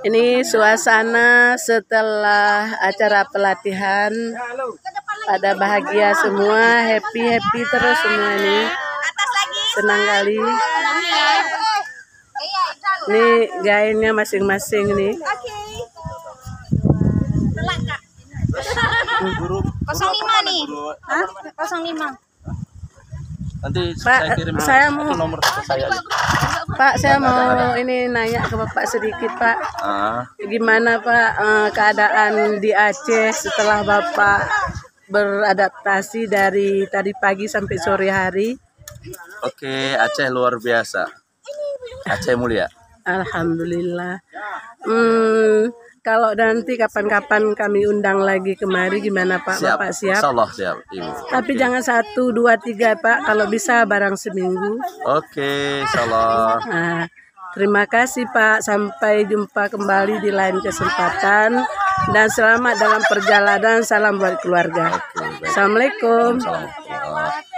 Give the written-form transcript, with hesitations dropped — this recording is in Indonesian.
Ini suasana setelah acara pelatihan. Pada bahagia semua, happy terus semua ini. Senang kali. Ini gainnya masing-masing nih. 05 nih. 05. Nanti Pak, saya kirim saya mau nomor saya. Pak, saya mau ini nanya ke Bapak sedikit, Pak. Gimana Pak keadaan di Aceh setelah Bapak beradaptasi dari tadi pagi sampai sore hari? Oke, Aceh luar biasa. Aceh mulia. Alhamdulillah. Kalau nanti kapan-kapan kami undang lagi kemari, gimana Pak? Siap. Bapak siap? Insyaallah siap, Ibu. Tapi jangan 1, 2, 3 Pak. Kalau bisa barang seminggu. Oke, insyaallah. Nah, terima kasih Pak. Sampai jumpa kembali di lain kesempatan. Dan selamat dalam perjalanan. Salam buat keluarga. Oke, baik. Assalamualaikum. Assalamualaikum.